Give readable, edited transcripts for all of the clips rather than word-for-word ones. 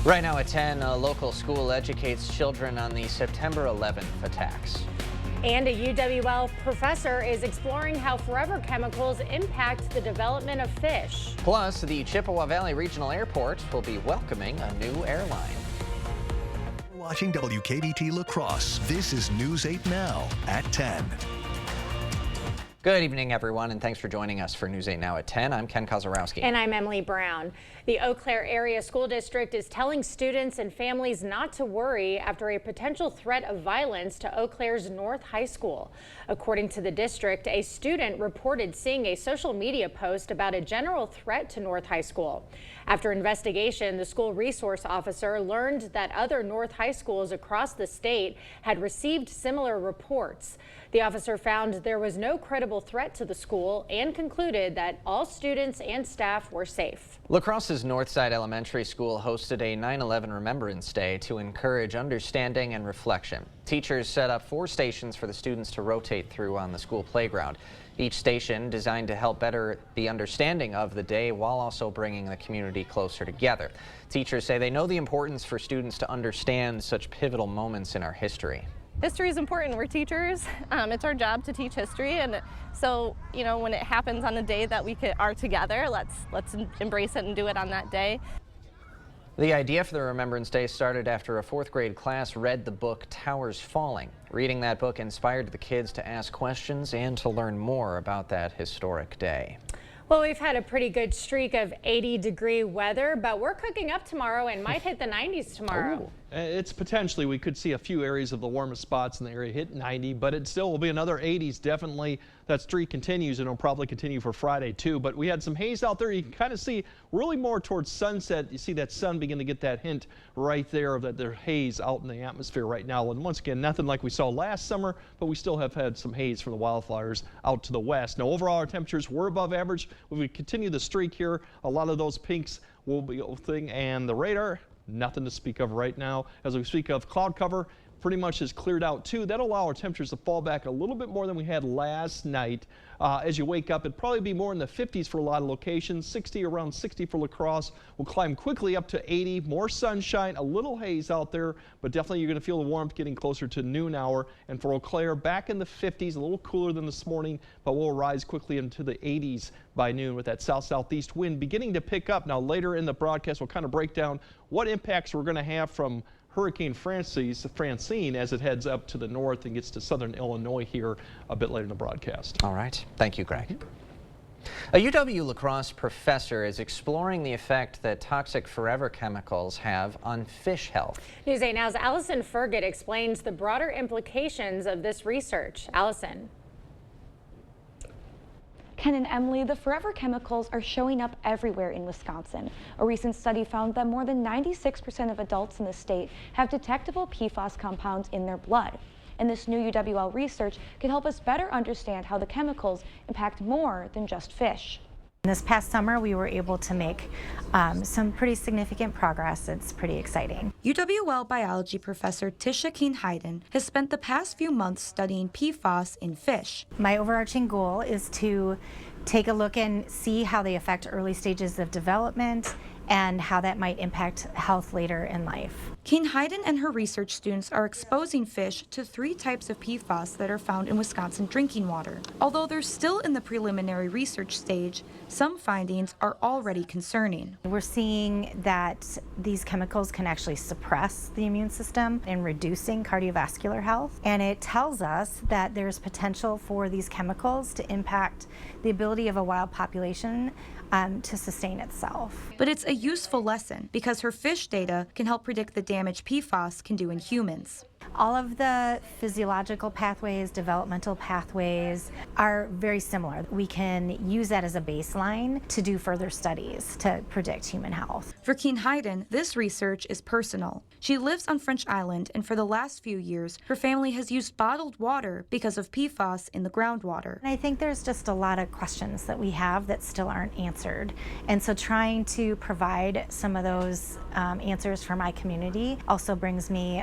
Right now at 10, a local school educates children on the September 11th attacks. And a UWL professor is exploring how forever chemicals impact the development of fish. Plus, the Chippewa Valley Regional Airport will be welcoming a new airline. Watching WKBT La Crosse. This is News 8 Now at 10. Good evening, everyone, and thanks for joining us for News 8 Now at 10. I'm Ken Kozarowski. And I'm Emily Brown. The Eau Claire Area School District is telling students and families not to worry after a potential threat of violence to Eau Claire's North High School. According to the district, a student reported seeing a social media post about a general threat to North High School. After investigation, the school resource officer learned that other North High schools across the state had received similar reports. The officer found there was no credible threat to the school and concluded that all students and staff were safe. La Crosse's Northside Elementary School hosted a 9/11 Remembrance Day to encourage understanding and reflection. Teachers set up 4 stations for the students to rotate through on the school playground. Each station designed to help better the understanding of the day while also bringing the community closer together. Teachers say they know the importance for students to understand such pivotal moments in our history. History is important. We're teachers. It's our job to teach history, and so when it happens on the day that we are together, let's embrace it and do it on that day. The idea for the Remembrance Day started after a 4th grade class read the book Towers Falling. Reading that book inspired the kids to ask questions and to learn more about that historic day. Well, we've had a pretty good streak of 80-degree weather, but we're cooking up tomorrow and might hit the 90s tomorrow. Ooh. It's potentially, we could see a few areas of the warmest spots in the area hit 90, but it still will be another 80s. Definitely that streak continues, and it'll probably continue for Friday too. But we had some haze out there. You can kind of see really more towards sunset. You see that sun begin to get that hint right there of that there's haze out in the atmosphere right now. And once again, nothing like we saw last summer, but we still have had some haze from the wildfires out to the west. Now overall our temperatures were above average. If we continue the streak here, a lot of those pinks will be thing, and the radar, nothing to speak of right now. As we speak of cloud cover, pretty much is cleared out too. That'll allow our temperatures to fall back a little bit more than we had last night. As you wake up, it'd probably be more in the 50s for a lot of locations. 60, around 60 for La Crosse. We'll climb quickly up to 80. More sunshine, a little haze out there, but definitely you're going to feel the warmth getting closer to noon hour. And for Eau Claire, back in the 50s, a little cooler than this morning, but we'll rise quickly into the 80s by noon with that south-southeast wind beginning to pick up. Now later in the broadcast, we'll kind of break down what impacts we're going to have from Hurricane Francine as it heads up to the north and gets to southern Illinois here a bit later in the broadcast. All right. Thank you, Greg. A UW La Crosse professor is exploring the effect that toxic forever chemicals have on fish health. News 8 Now's Allison Ferget explains the broader implications of this research. Allison. Ken and Emily, the forever chemicals are showing up everywhere in Wisconsin. A recent study found that more than 96% of adults in the state have detectable PFAS compounds in their blood. And this new UWL research can help us better understand how the chemicals impact more than just fish. This past summer, we were able to make some pretty significant progress. It's pretty exciting. UWL biology professor Tisha Keene-Hayden has spent the past few months studying PFAS in fish. My overarching goal is to take a look and see how they affect early stages of development and how that might impact health later in life. Keene-Hayden and her research students are exposing fish to 3 types of PFAS that are found in Wisconsin drinking water. Although they're still in the preliminary research stage, some findings are already concerning. We're seeing that these chemicals can actually suppress the immune system in reducing cardiovascular health, and it tells us that there's potential for these chemicals to impact the ability of a wild population to sustain itself. But it's a useful lesson because her fish data can help predict the damage PFAS can do in humans. All of the physiological pathways, developmental pathways are very similar. We can use that as a baseline to do further studies to predict human health. For Keene-Hayden, this research is personal. She lives on French Island, and for the last few years, her family has used bottled water because of PFAS in the groundwater. I think there's just a lot of questions that we have that still aren't answered. And so trying to provide some of those answers for my community also brings me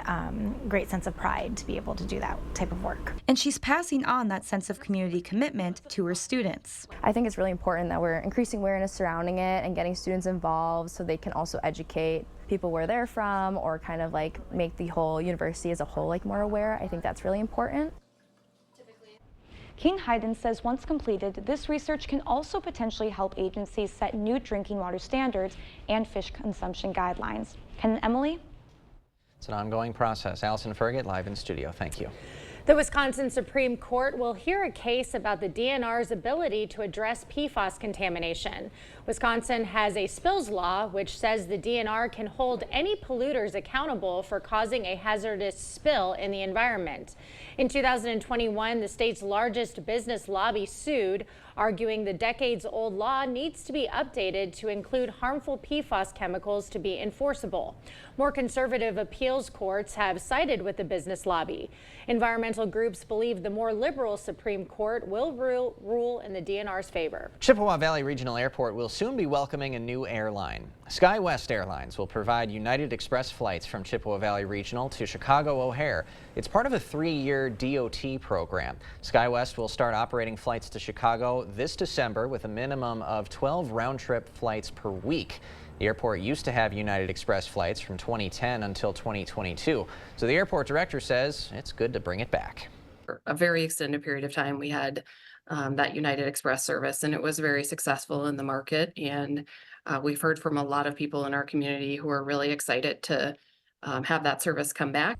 great sense of pride to be able to do that type of work. And she's passing on that sense of community commitment to her students. I think it's really important that we're increasing awareness surrounding it and getting students involved so they can also educate people where they're from, or kind of like make the whole university as a whole like more aware. I think that's really important. Keene Hayden says once completed, this research can also potentially help agencies set new drinking water standards and fish consumption guidelines. Ken and Emily? It's an ongoing process. Allison Ferget live in studio. Thank you. The Wisconsin Supreme Court will hear a case about the DNR's ability to address PFAS contamination. Wisconsin has a spills law which says the DNR can hold any polluters accountable for causing a hazardous spill in the environment. In 2021, the state's largest business lobby sued, arguing the decades-old law needs to be updated to include harmful PFAS chemicals to be enforceable. More conservative appeals courts have sided with the business lobby. Environmental groups believe the more liberal Supreme Court will rule in the DNR's favor. Chippewa Valley Regional Airport will soon be welcoming a new airline. SkyWest Airlines will provide United Express flights from Chippewa Valley Regional to Chicago O'Hare. It's part of a 3-year DOT program. SkyWest will start operating flights to Chicago this December with a minimum of 12 round-trip flights per week. The airport used to have United Express flights from 2010 until 2022. So the airport director says it's good to bring it back. For a very extended period of time, we had that United Express service, and it was very successful in the market. And we've heard from a lot of people in our community who are really excited to have that service come back.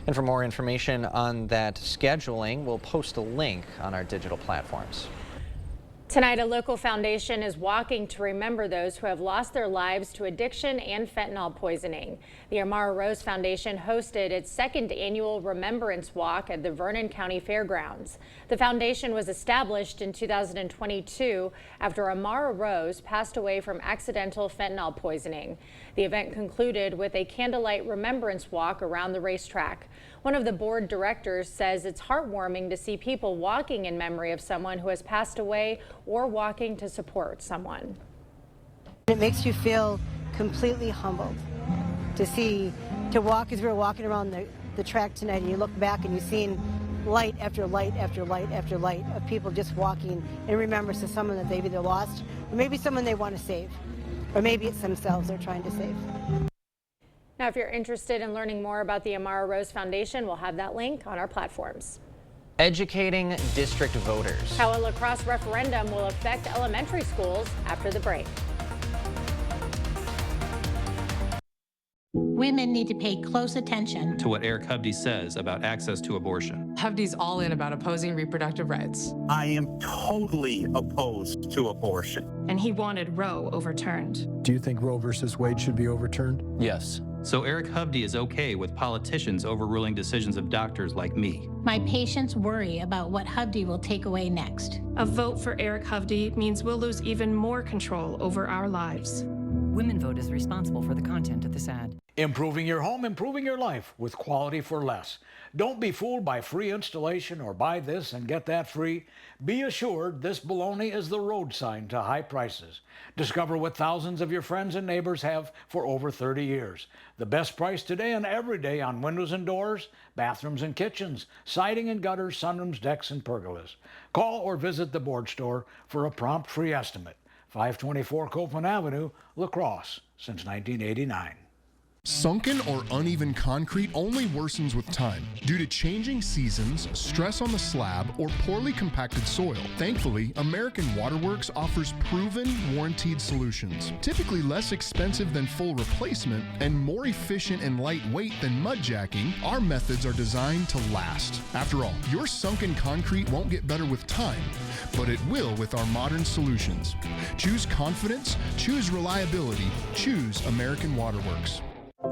And for more information on that scheduling, we'll post a link on our digital platforms. Tonight, a local foundation is walking to remember those who have lost their lives to addiction and fentanyl poisoning. The Amara Rose Foundation hosted its second annual Remembrance Walk at the Vernon County Fairgrounds. The foundation was established in 2022 after Amara Rose passed away from accidental fentanyl poisoning. The event concluded with a candlelight remembrance walk around the racetrack. One of the board directors says it's heartwarming to see people walking in memory of someone who has passed away or walking to support someone. It makes you feel completely humbled to walk as we were walking around the track tonight, and you look back and you've seen light after light after light after light of people just walking in remembrance of someone that they've either lost, or maybe someone they want to save, or maybe it's themselves they're trying to save. Now, if you're interested in learning more about the Amara Rose Foundation, we'll have that link on our platforms. Educating district voters. How a La Crosse referendum will affect elementary schools after the break. Women need to pay close attention to what Eric Hovde says about access to abortion. Hovde's all in about opposing reproductive rights. I am totally opposed to abortion. And he wanted Roe overturned. Do you think Roe versus Wade should be overturned? Yes. So Eric Hovde is okay with politicians overruling decisions of doctors like me. My patients worry about what Hovde will take away next. A vote for Eric Hovde means we'll lose even more control over our lives. Women Vote is responsible for the content of this ad. Improving your home, improving your life with quality for less. Don't be fooled by free installation or buy this and get that free. Be assured this baloney is the road sign to high prices. Discover what thousands of your friends and neighbors have for over 30 years. The best price today and every day on windows and doors, bathrooms and kitchens, siding and gutters, sunrooms, decks, and pergolas. Call or visit the board store for a prompt free estimate. 524 Copeland Avenue, La Crosse, since 1989. Sunken or uneven concrete only worsens with time due to changing seasons, stress on the slab, or poorly compacted soil. Thankfully, American Waterworks offers proven, warranted solutions. Typically less expensive than full replacement and more efficient and lightweight than mudjacking, our methods are designed to last. After all, your sunken concrete won't get better with time, but it will with our modern solutions. Choose confidence, choose reliability, choose American Waterworks.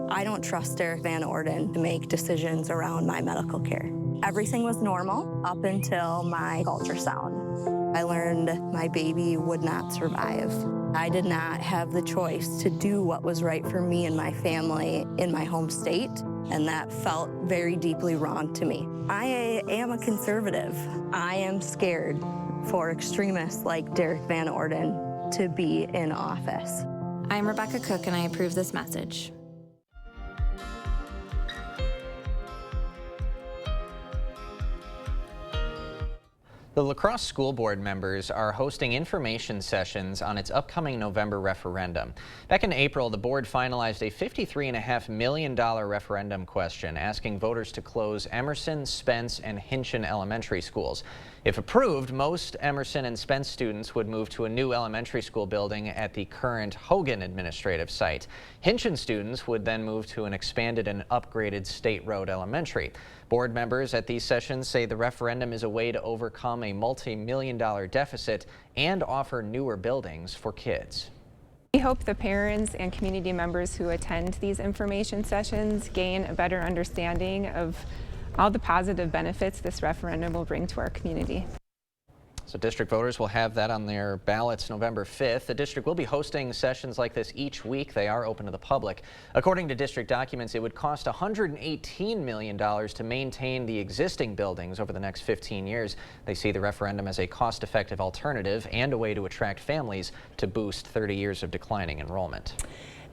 I don't trust Derek Van Orden to make decisions around my medical care. Everything was normal up until my ultrasound. I learned my baby would not survive. I did not have the choice to do what was right for me and my family in my home state, and that felt very deeply wrong to me. I am a conservative. I am scared for extremists like Derek Van Orden to be in office. I'm Rebecca Cook, and I approve this message. The La Crosse School Board members are hosting information sessions on its upcoming November referendum. Back in April, the board finalized a $53.5 million referendum question asking voters to close Emerson, Spence, and Hinchin elementary schools. If approved, most Emerson and Spence students would move to a new elementary school building at the current Hogan administrative site. Hinchin students would then move to an expanded and upgraded State Road Elementary. Board members at these sessions say the referendum is a way to overcome a multi-million-dollar deficit and offer newer buildings for kids. We hope the parents and community members who attend these information sessions gain a better understanding of all the positive benefits this referendum will bring to our community. So district voters will have that on their ballots November 5th. The district will be hosting sessions like this each week. They are open to the public. According to district documents, it would cost $118 million to maintain the existing buildings over the next 15 years. They see the referendum as a cost-effective alternative and a way to attract families to boost 30 years of declining enrollment.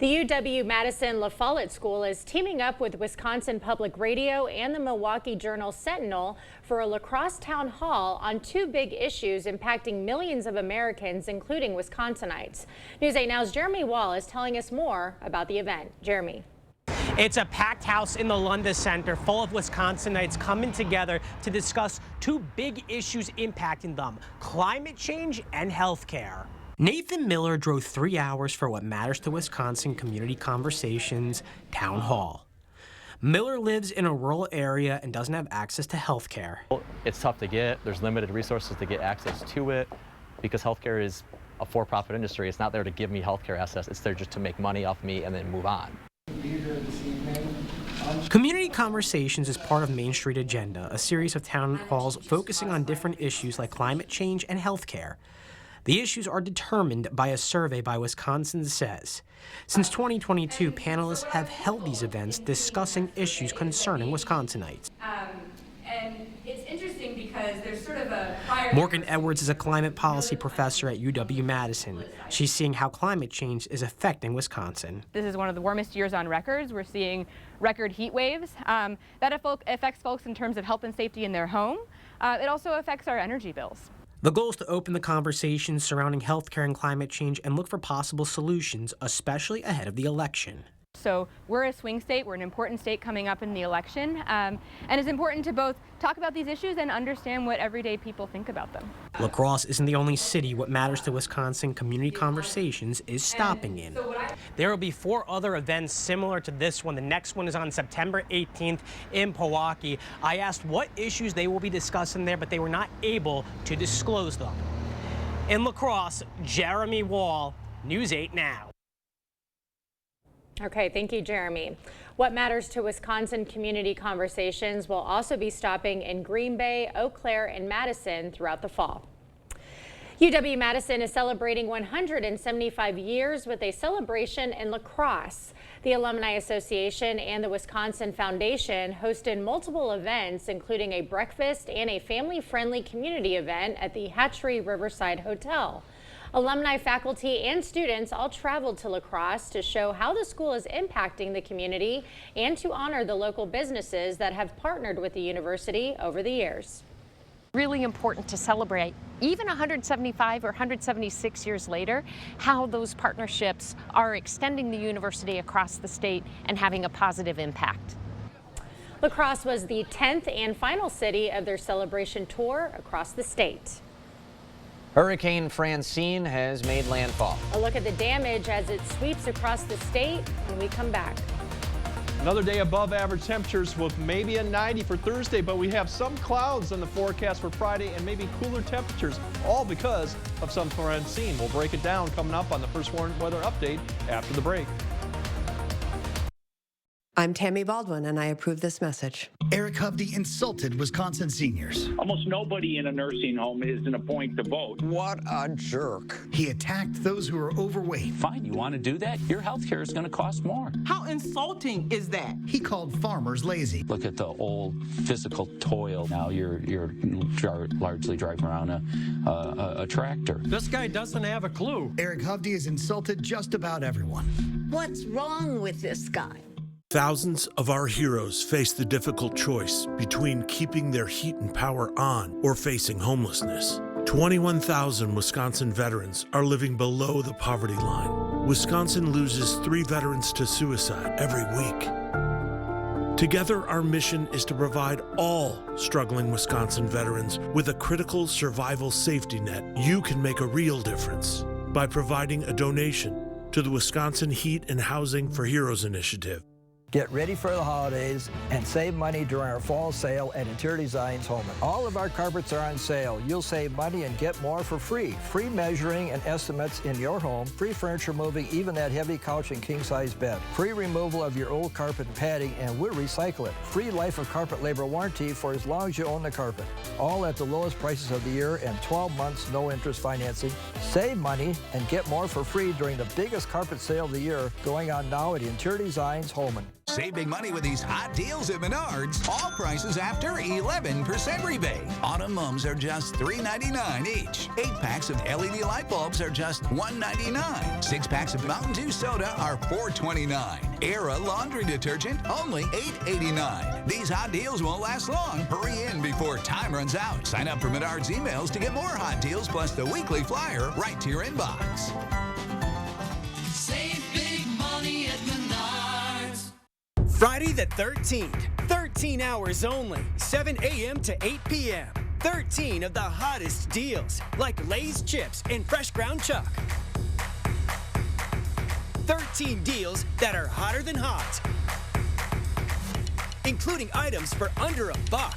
The UW-Madison La Follette School is teaming up with Wisconsin Public Radio and the Milwaukee Journal-Sentinel for a La Crosse town hall on two big issues impacting millions of Americans, including Wisconsinites. News 8 Now's Jeremy Wall is telling us more about the event. Jeremy. It's a packed house in the Lunda Center full of Wisconsinites coming together to discuss two big issues impacting them: climate change and health care. Nathan Miller drove 3 hours for what matters to Wisconsin Community Conversations Town Hall. Miller lives in a rural area and doesn't have access to health care. It's tough to get. There's limited resources to get access to it because healthcare is a for-profit industry. It's not there to give me healthcare access. It's there just to make money off me and then move on. Community Conversations is part of Main Street Agenda, a series of town halls focusing on different issues like climate change and healthcare. The issues are determined by a survey by Wisconsin Says. Since 2022, panelists have held these events discussing issues concerning Wisconsinites. And it's interesting because there's sort of a Morgan Edwards is a climate policy professor at UW-Madison. She's seeing how climate change is affecting Wisconsin. This is one of the warmest years on record. We're seeing record heat waves. That affects folks in terms of health and safety in their home. It also affects our energy bills. The goal is to open the conversations surrounding healthcare and climate change and look for possible solutions, especially ahead of the election. So we're a swing state. We're an important state coming up in the election. And it's important to both talk about these issues and understand what everyday people think about them. La Crosse isn't the only city What Matters to Wisconsin Community Conversations is stopping in. There will be 4 other events similar to this one. The next one is on September 18th in Milwaukee. I asked what issues they will be discussing there, but they were not able to disclose them. In La Crosse, Jeremy Wall, News 8 Now. Okay, thank you, Jeremy. What Matters to Wisconsin Community Conversations will also be stopping in Green Bay, Eau Claire, and Madison throughout the fall. UW-Madison is celebrating 175 years with a celebration in La Crosse. The Alumni Association and the Wisconsin Foundation hosted multiple events, including a breakfast and a family-friendly community event at the Hatchery Riverside Hotel. Alumni, faculty, and students all traveled to La Crosse to show how the school is impacting the community and to honor the local businesses that have partnered with the university over the years. Really important to celebrate, even 175 or 176 years later, how those partnerships are extending the university across the state and having a positive impact. La Crosse was the 10th and final city of their celebration tour across the state. Hurricane Francine has made landfall. A look at the damage as it sweeps across the state when we come back. Another day above average temperatures with maybe a 90 for Thursday, but we have some clouds in the forecast for Friday and maybe cooler temperatures, all because of some Francine. We'll break it down coming up on the First Warn Weather Update after the break. I'm Tammy Baldwin, and I approve this message. Eric Hovde insulted Wisconsin seniors. Almost nobody in a nursing home is in a point to vote. What a jerk. He attacked those who are overweight. Fine, you want to do that? Your health care is going to cost more. How insulting is that? He called farmers lazy. Look at the old physical toil. Now you're largely driving around a tractor. This guy doesn't have a clue. Eric Hovde has insulted just about everyone. What's wrong with this guy? Thousands of our heroes face the difficult choice between keeping their heat and power on or facing homelessness. 21,000 Wisconsin veterans are living below the poverty line. Wisconsin loses 3 veterans to suicide every week. Together, our mission is to provide all struggling Wisconsin veterans with a critical survival safety net. You can make a real difference by providing a donation to the Wisconsin Heat and Housing for Heroes initiative. Get ready for the holidays and save money during our fall sale at Interior Designs Holman. All of our carpets are on sale. You'll save money and get more for free. Free measuring and estimates in your home. Free furniture moving, even that heavy couch and king-size bed. Free removal of your old carpet and padding, and we'll recycle it. Free life of carpet labor warranty for as long as you own the carpet. All at the lowest prices of the year and 12 months no interest financing. Save money and get more for free during the biggest carpet sale of the year going on now at Interior Designs Holman. Save big money with these hot deals at Menards. All prices after 11% rebate. Autumn mums are just $3.99 each. 8 packs of LED light bulbs are just $1.99. 6 packs of Mountain Dew soda are $4.29. Era laundry detergent only $8.89. These hot deals won't last long. Hurry in before time runs out. Sign up for Menards emails to get more hot deals plus the weekly flyer right to your inbox. Save big money at Menards. Friday the 13th, 13 hours only, 7 a.m. to 8 p.m. 13 of the hottest deals, like Lay's chips and fresh ground chuck. 13 deals that are hotter than hot, including items for under $1.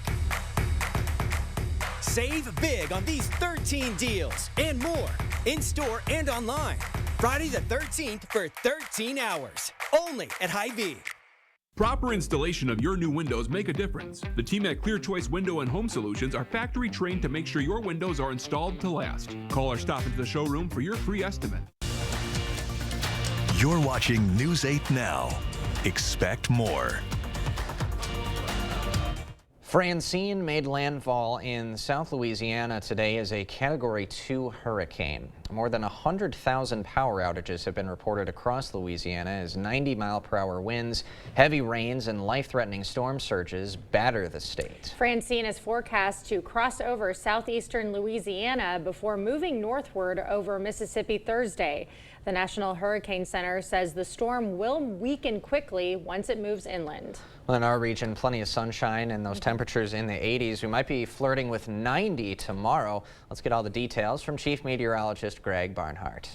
Save big on these 13 deals and more, in-store and online. Friday the 13th for 13 hours, only at Hy-Vee. Proper installation of your new windows make a difference. The team at Clear Choice Window and Home Solutions are factory trained to make sure your windows are installed to last. Call or stop into the showroom for your free estimate. You're watching News 8 Now. Expect more. Francine made landfall in South Louisiana today as a Category 2 hurricane. More than 100,000 power outages have been reported across Louisiana as 90-mile-per-hour winds, heavy rains, and life-threatening storm surges batter the state. Francine is forecast to cross over southeastern Louisiana before moving northward over Mississippi Thursday. The National Hurricane Center says the storm will weaken quickly once it moves inland. Well, in our region, plenty of sunshine and those temperatures in the 80s. We might be flirting with 90 tomorrow. Let's get all the details from Chief Meteorologist Greg Barnhart.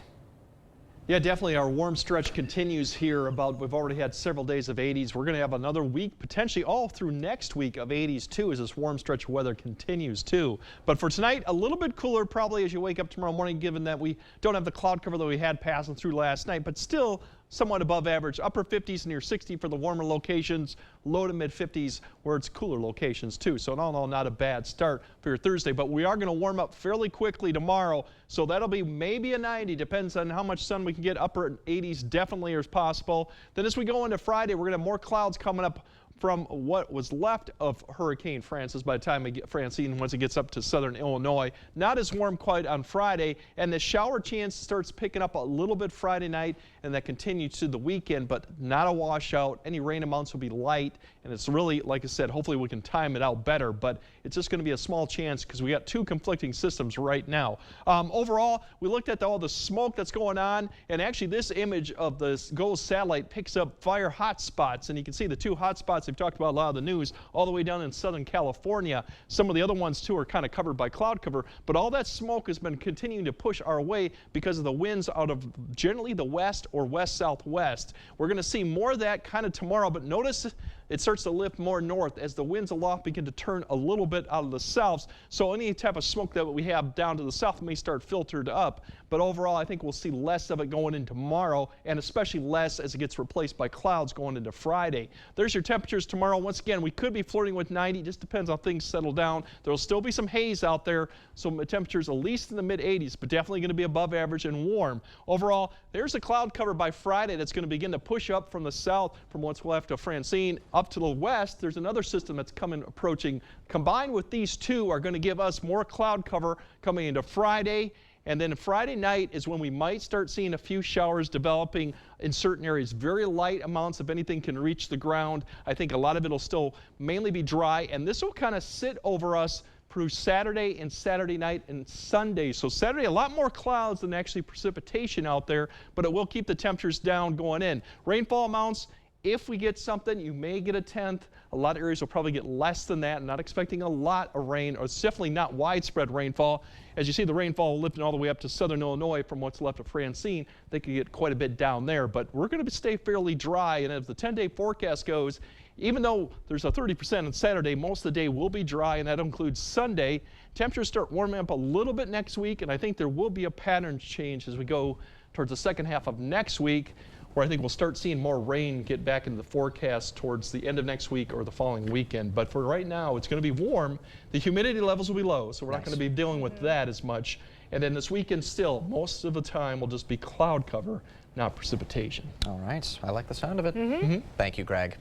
Yeah, definitely our warm stretch continues here. We've already had several days of 80s. We're going to have another week, potentially all through next week of 80s too, as this warm stretch of weather continues too. But for tonight, a little bit cooler probably as you wake up tomorrow morning, given that we don't have the cloud cover that we had passing through last night, but still somewhat above average. Upper 50s near 60 for the warmer locations, low to mid 50s where it's cooler locations too. So all in all, not a bad start for your Thursday, but we are going to warm up fairly quickly tomorrow. So that'll be maybe a 90, depends on how much sun we can get. Upper 80s definitely as possible. Then as we go into Friday, we're going to have more clouds coming up from what was left of Hurricane Francis by the time Francine, once it gets up to southern Illinois. Not as warm quite on Friday, and the shower chance starts picking up a little bit Friday night, and that continues to the weekend, but not a washout. Any rain amounts will be light, and it's really, like I said, hopefully we can time it out better, but it's just going to be a small chance because we got two conflicting systems right now. Overall, we looked at all the smoke that's going on, and actually this image of the GOES satellite picks up fire hot spots, and you can see the two hot spots they've talked about a lot of the news all the way down in Southern California. Some of the other ones too are kind of covered by cloud cover, but all that smoke has been continuing to push our way because of the winds out of generally the west or west-southwest. We're going to see more of that kind of tomorrow, but notice it starts to lift more north as the winds aloft begin to turn a little bit out of the south. So any type of smoke that we have down to the south may start filtered up. But overall, I think we'll see less of it going into tomorrow, and especially less as it gets replaced by clouds going into Friday. There's your temperatures tomorrow. Once again, we could be flirting with 90. Just depends on things settle down. There will still be some haze out there, so temperatures at least in the mid-80s, but definitely going to be above average and warm. Overall, there's a cloud cover by Friday that's going to begin to push up from the south from what's left of Francine up to the west. There's another system that's approaching. Combined with these two are going to give us more cloud cover coming into Friday And then Friday night is when we might start seeing a few showers developing in certain areas. Very light amounts, if anything, can reach the ground. I think a lot of it will still mainly be dry, and this will kind of sit over us through Saturday and Saturday night and Sunday. So Saturday, a lot more clouds than actually precipitation out there, but it will keep the temperatures down going in. Rainfall amounts, if we get something, you may get a tenth. A lot of areas will probably get less than that. I'm not expecting a lot of rain, or it's definitely not widespread rainfall. As you see, the rainfall lifting all the way up to southern Illinois from what's left of Francine. They could get quite a bit down there, but we're going to stay fairly dry. And as the 10-day forecast goes, even though there's a 30% on Saturday, most of the day will be dry, and that includes Sunday. Temperatures start warming up a little bit next week, and I think there will be a pattern change as we go towards the second half of next week, where I think we'll start seeing more rain get back into the forecast towards the end of next week or the following weekend. But for right now, it's going to be warm. The humidity levels will be low, so we're not going to be dealing with that as much. And then this weekend still, most of the time will just be cloud cover, not precipitation. All right, I like the sound of it. Thank you, Greg.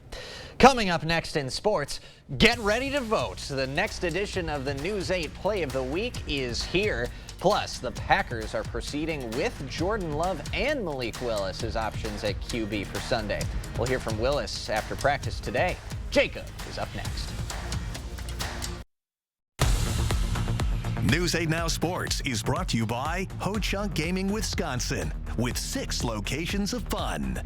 Coming up next in sports, get ready to vote. The next edition of the News 8 Play of the Week is here. Plus, the Packers are proceeding with Jordan Love and Malik Willis as options at QB for Sunday. We'll hear from Willis after practice today. Jacob is up next. News 8 Now Sports is brought to you by Ho Chunk Gaming Wisconsin, with 6 locations of fun.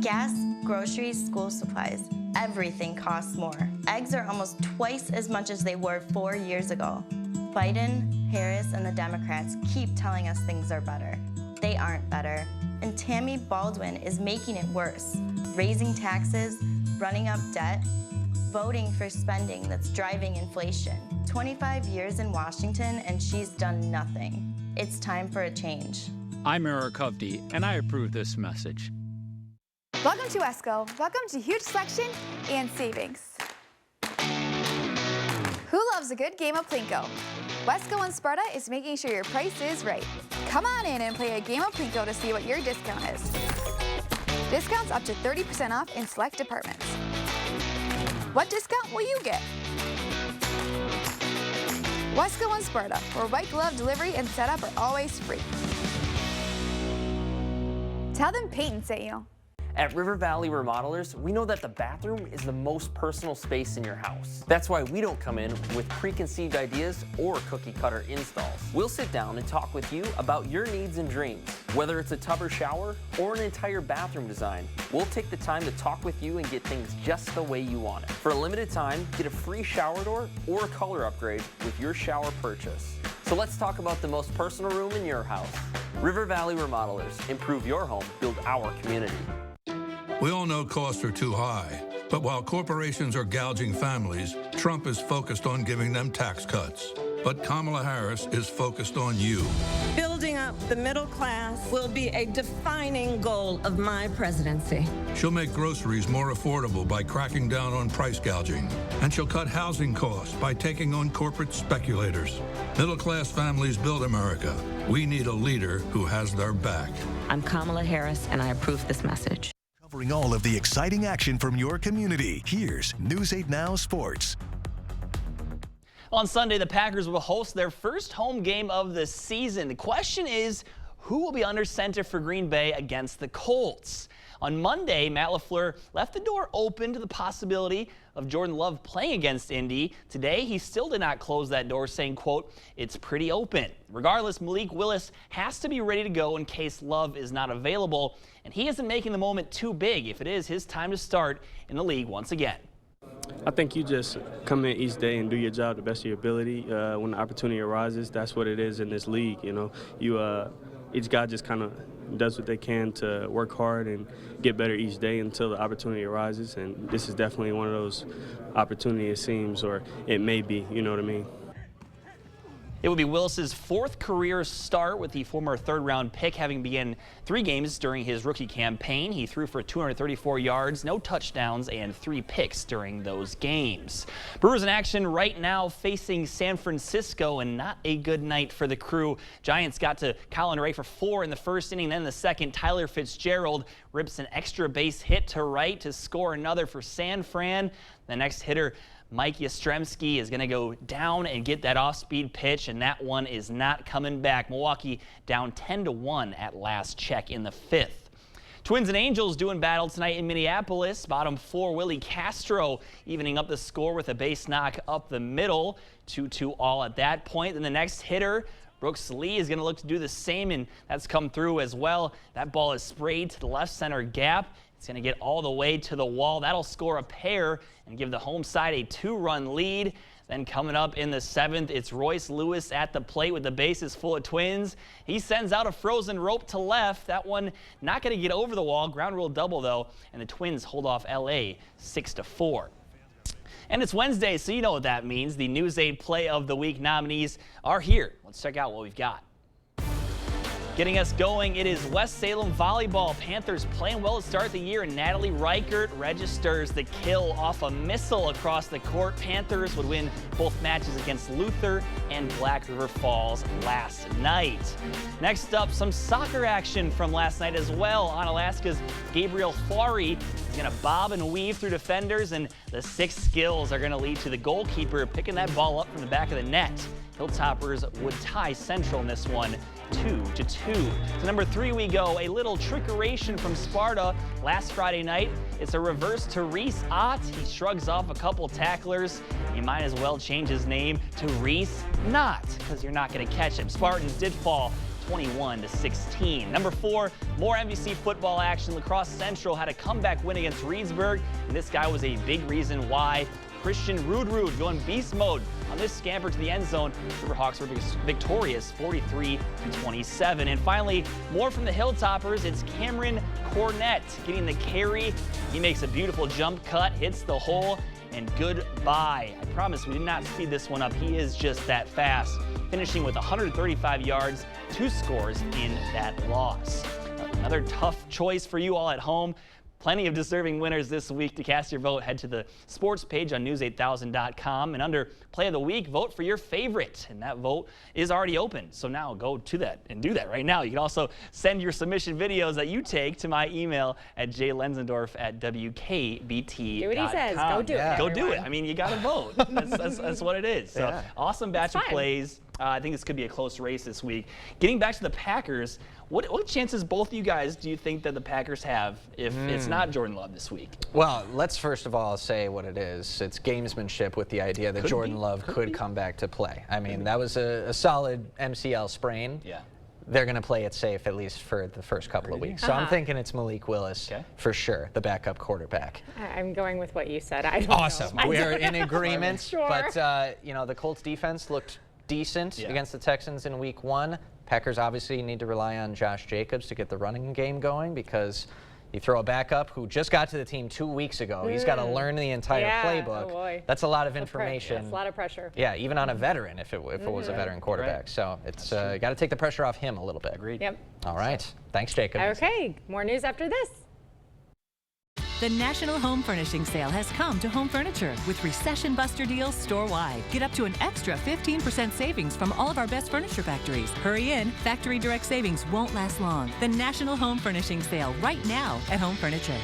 Gas, groceries, school supplies, everything costs more. Eggs are almost twice as much as they were 4 years ago. Biden, Harris, and the Democrats keep telling us things are better. They aren't better. And Tammy Baldwin is making it worse. Raising taxes, running up debt, voting for spending that's driving inflation. 25 years in Washington and she's done nothing. It's time for a change. I'm Eric Hovde, and I approve this message. Welcome to Wesco. Welcome to huge selection and savings. Who loves a good game of Plinko? Wesco and Sparta is making sure your price is right. Come on in and play a game of Plinko to see what your discount is. Discounts up to 30% off in select departments. What discount will you get? Wesco and Sparta, where white glove delivery and setup are always free. Tell them Peyton sent you. At River Valley Remodelers, we know that the bathroom is the most personal space in your house. That's why we don't come in with preconceived ideas or cookie-cutter installs. We'll sit down and talk with you about your needs and dreams. Whether it's a tub or shower or an entire bathroom design, we'll take the time to talk with you and get things just the way you want it. For a limited time, get a free shower door or a color upgrade with your shower purchase. So let's talk about the most personal room in your house. River Valley Remodelers. Improve your home, build our community. We all know costs are too high, but while corporations are gouging families, Trump is focused on giving them tax cuts. But Kamala Harris is focused on you. Building up the middle class will be a defining goal of my presidency. She'll make groceries more affordable by cracking down on price gouging. And she'll cut housing costs by taking on corporate speculators. Middle-class families build America. We need a leader who has their back. I'm Kamala Harris, and I approve this message. Covering all of the exciting action from your community, here's News 8 Now Sports. On Sunday, the Packers will host their first home game of the season. The question is, who will be under center for Green Bay against the Colts? On Monday, Matt LaFleur left the door open to the possibility of Jordan Love playing against Indy. Today, he still did not close that door, saying, quote, "It's pretty open." Regardless, Malik Willis has to be ready to go in case Love is not available, and he isn't making the moment too big if it is his time to start in the league once again. I think you just come in each day and do your job the best of your ability. When the opportunity arises, that's what it is in this league. You know, each guy just kind of does what they can to work hard and get better each day until the opportunity arises. And this is definitely one of those opportunities, it seems, or it may be. You know what I mean? It would be Willis's 4th career start, with the former 3rd-round pick having begun 3 games during his rookie campaign. He threw for 234 yards, no touchdowns, and 3 picks during those games. Brewers in action right now facing San Francisco, and not a good night for the Crew. Giants got to Colin Ray for 4 in the first inning. Then in the second, Tyler Fitzgerald rips an extra base hit to right to score another for San Fran. The next hitter, Mike Yastrzemski, is going to go down and get that off-speed pitch, and that one is not coming back. Milwaukee down 10-1 at last check in the 5th. Twins and Angels doing battle tonight in Minneapolis. Bottom 4, Willie Castro evening up the score with a base knock up the middle. 2-2 all at that point. Then the next hitter, Brooks Lee, is going to look to do the same, and that's come through as well. That ball is sprayed to the left center gap. It's going to get all the way to the wall. That'll score a pair and give the home side a 2-run lead. Then coming up in the 7th, it's Royce Lewis at the plate with the bases full of Twins. He sends out a frozen rope to left. That one not going to get over the wall. Ground rule double, though, and the Twins hold off L.A. 6-4. And it's Wednesday, so you know what that means. The News 8 Play of the Week nominees are here. Let's check out what we've got. Getting us going, it is West Salem volleyball. Panthers playing well to start the year, and Natalie Reichert registers the kill off a missile across the court. Panthers would win both matches against Luther and Black River Falls last night. Next up, some soccer action from last night as well. On Alaska's Gabriel Fleury is going to bob and weave through defenders, and the 6 skills are going to lead to the goalkeeper picking that ball up from the back of the net. Hilltoppers would tie Central in this one 2-2. To number 3 we go. A little trickeration from Sparta last Friday night. It's a reverse to Reese Ott. He shrugs off a couple tacklers. You might as well change his name to Reese Not, because you're not going to catch him. Spartans did fall 21-16. Number 4, more MVC football action. La Crosse Central had a comeback win against Reedsburg, and this guy was a big reason why. Christian Rudrud going beast mode on this scamper to the end zone. Riverhawks were victorious 43-27. And finally, more from the Hilltoppers. It's Cameron Cornett getting the carry. He makes a beautiful jump cut, hits the hole, and goodbye. I promise we did not speed this one up. He is just that fast, finishing with 135 yards, 2 scores in that loss. Another tough choice for you all at home. Plenty of deserving winners this week. To cast your vote, head to the sports page on news8000.com, and under Play of the Week, vote for your favorite. And that vote is already open. So now go to that and do that right now. You can also send your submission videos that you take to my email at jlenzendorf@wkbt.com. Do what he says. Go do it. Go do it. I mean, you got to vote. That's what it is. So awesome batch of plays. I think this could be a close race this week. Getting back to the Packers, what chances both of you guys do you think that the Packers have if it's not Jordan Love this week? Well, let's first of all say what it is. It's gamesmanship with the idea that Jordan Love could come back to play. I mean, that was a solid MCL sprain. Yeah. They're going to play it safe, at least for the first couple of weeks. So I'm thinking it's Malik Willis for sure, the backup quarterback. I'm going with what you said. I don't awesome. know. We're in agreement. Sure. But, you know, the Colts defense looked decent against the Texans in week 1. Packers obviously need to rely on Josh Jacobs to get the running game going, because you throw a backup who just got to the team 2 weeks ago. He's got to learn the entire playbook. Oh boy. That's a lot of information. That's a lot of pressure. Yeah, even on a veteran if it was a veteran quarterback. Right. So it's got to take the pressure off him a little bit. Agreed. Yep. All right. Thanks, Jacob. Okay. More news after this. The National Home Furnishing Sale has come to Home Furniture with recession buster deals store-wide. Get up to an extra 15% savings from all of our best furniture factories. Hurry in. Factory direct savings won't last long. The National Home Furnishing Sale right now at Home Furniture.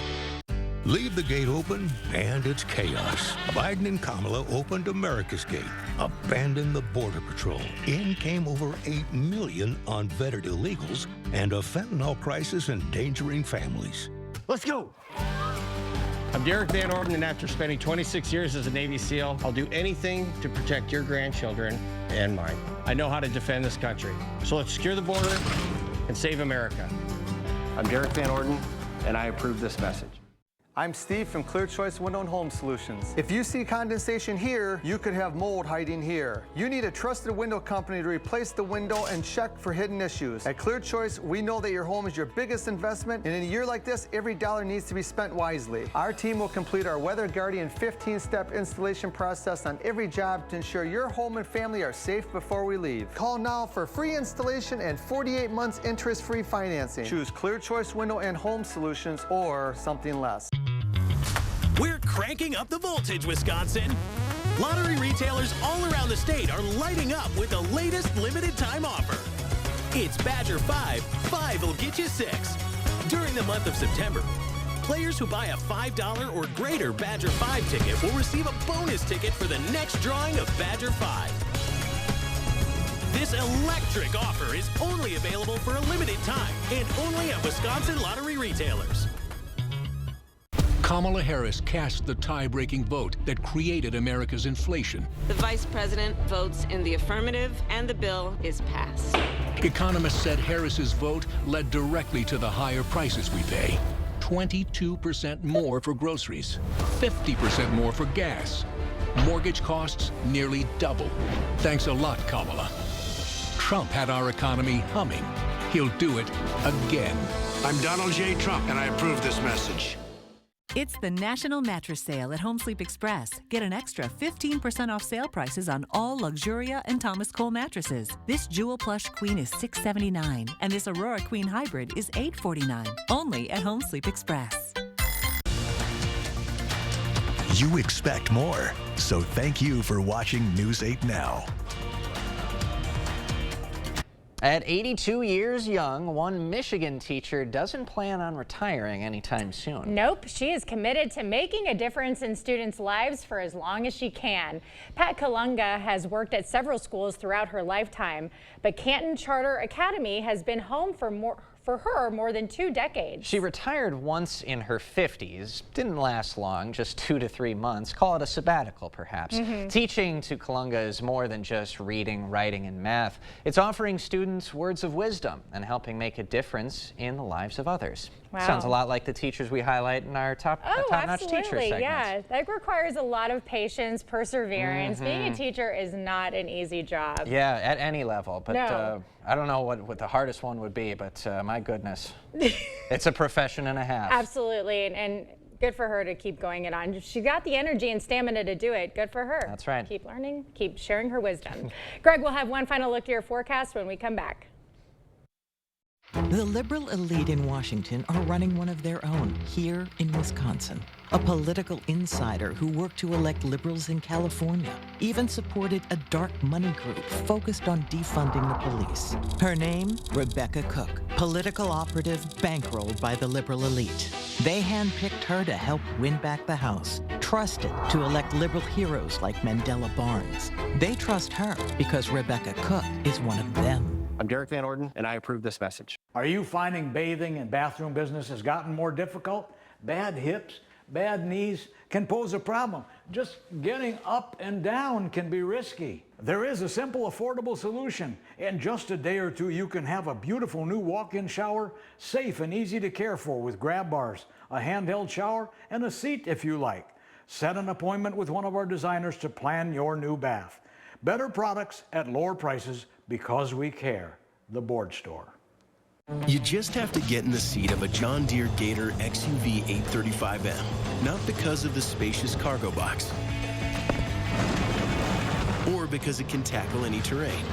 Leave the gate open and it's chaos. Biden and Kamala opened America's Gate, abandoned the Border Patrol. In came over 8 million unvetted illegals and a fentanyl crisis endangering families. Let's go. I'm Derek Van Orden, and after spending 26 years as a Navy SEAL, I'll do anything to protect your grandchildren and mine. I know how to defend this country. So let's secure the border and save America. I'm Derek Van Orden, and I approve this message. I'm Steve from Clear Choice Window and Home Solutions. If you see condensation here, you could have mold hiding here. You need a trusted window company to replace the window and check for hidden issues. At Clear Choice, we know that your home is your biggest investment, and in a year like this, every dollar needs to be spent wisely. Our team will complete our Weather Guardian 15-step installation process on every job to ensure your home and family are safe before we leave. Call now for free installation and 48 months interest-free financing. Choose Clear Choice Window and Home Solutions or something less. We're cranking up the voltage, Wisconsin. Lottery retailers all around the state are lighting up with the latest limited time offer. It's Badger 5, 5 will get you 6. During the month of September, Players who buy a $5 or greater Badger 5 ticket will receive a bonus ticket for the next drawing of Badger 5. This electric offer is only available for a limited time and only at Wisconsin lottery retailers. Kamala Harris cast the tie-breaking vote that created America's inflation. The vice president votes in the affirmative, and the bill is passed. Economists said Harris's vote led directly to the higher prices we pay. 22% more for groceries, 50% more for gas. Mortgage costs nearly double. Thanks a lot, Kamala. Trump had our economy humming. He'll do it again. I'm Donald J. Trump, and I approve this message. It's the National Mattress Sale at Home Sleep Express. Get an extra 15% off sale prices on all Luxuria and Thomas Cole mattresses. This Jewel Plush Queen is $679, and this Aurora Queen Hybrid is $849. Only at Home Sleep Express. You expect more, so thank you for watching News 8 Now. At 82 years young, one Michigan teacher doesn't plan on retiring anytime soon. Nope, she is committed to making a difference in students' lives for as long as she can. Pat Kalunga has worked at several schools throughout her lifetime, but Canton Charter Academy has been home for her more than 2 decades. She retired once in her 50s. Didn't last long, just 2 to 3 months. Call it a sabbatical, perhaps. Teaching to Kalunga is more than just reading, writing, and math. It's offering students words of wisdom and helping make a difference in the lives of others. Wow. Sounds a lot like the teachers we highlight in our top-notch teacher segments. Yeah, that requires a lot of patience, perseverance. Being a teacher is not an easy job. Yeah, at any level, but No. I don't know what the hardest one would be, but my goodness, it's a profession and a half. Absolutely, and good for her to keep going it on. She got the energy and stamina to do it. Good for her. That's right. Keep learning, keep sharing her wisdom. Greg, we'll have one final look at your forecast when we come back. The liberal elite in Washington are running one of their own here in Wisconsin. A political insider who worked to elect liberals in California even supported a dark money group focused on defunding the police. Her name, Rebecca Cook, political operative bankrolled by the liberal elite. They handpicked her to help win back the House, trusted to elect liberal heroes like Mandela Barnes. They trust her because Rebecca Cook is one of them. I'm Derek Van Orden, and I approve this message. Are you finding bathing and bathroom business has gotten more difficult? Bad hips, bad knees can pose a problem. Just getting up and down can be risky. There is a simple, affordable solution. In just a day or two, you can have a beautiful new walk-in shower, safe and easy to care for with grab bars, a handheld shower, and a seat if you like. Set an appointment with one of our designers to plan your new bath. Better products at lower prices because we care. The Board Store. You just have to get in the seat of a John Deere Gator XUV 835M, not because of the spacious cargo box, or because it can tackle any terrain,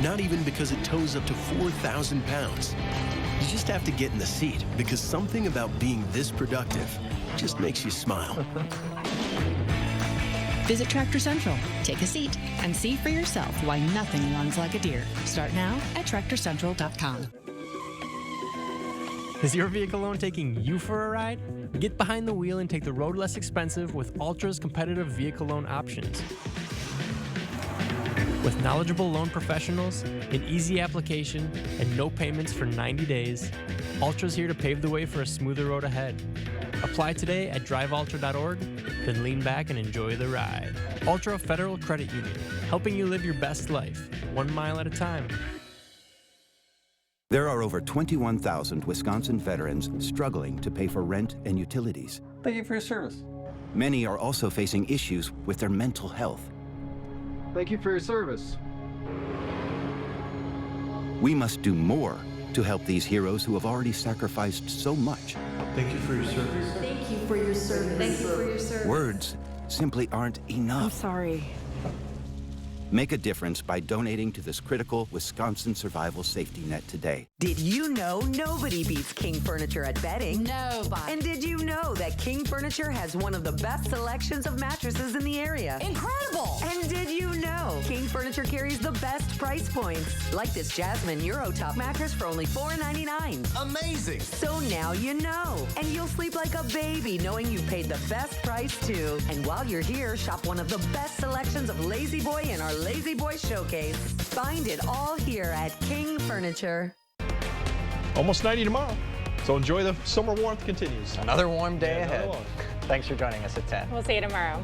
not even because it tows up to 4,000 pounds. You just have to get in the seat because something about being this productive just makes you smile. Visit Tractor Central, take a seat, and see for yourself why nothing runs like a Deere. Start now at TractorCentral.com. Is your vehicle loan taking you for a ride? Get behind the wheel and take the road less expensive with Ultra's competitive vehicle loan options. With knowledgeable loan professionals, an easy application, and no payments for 90 days, Ultra's here to pave the way for a smoother road ahead. Apply today at driveultra.org, then lean back and enjoy the ride. Ultra Federal Credit Union, helping you live your best life, 1 mile at a time. There are over 21,000 Wisconsin veterans struggling to pay for rent and utilities. Thank you for your service. Many are also facing issues with their mental health. Thank you for your service. We must do more to help these heroes who have already sacrificed so much. Thank you for your service. Thank you for your service. Thank you for your service. Words simply aren't enough. I'm sorry. Make a difference by donating to this critical Wisconsin survival safety net today. Did you know nobody beats King Furniture at bedding? Nobody. And did you know that King Furniture has one of the best selections of mattresses in the area? Incredible! And did you know King Furniture carries the best price points? Like this Jasmine Eurotop mattress for only $4.99. Amazing! So now you know. And you'll sleep like a baby knowing you paid the best price too. And while you're here, shop one of the best selections of Lazy Boy in our Lazy Boy Showcase. Find it all here at King Furniture. Almost 90 tomorrow. So enjoy the summer warmth continues. Another warm day ahead. Thanks for joining us at 10. We'll see you tomorrow.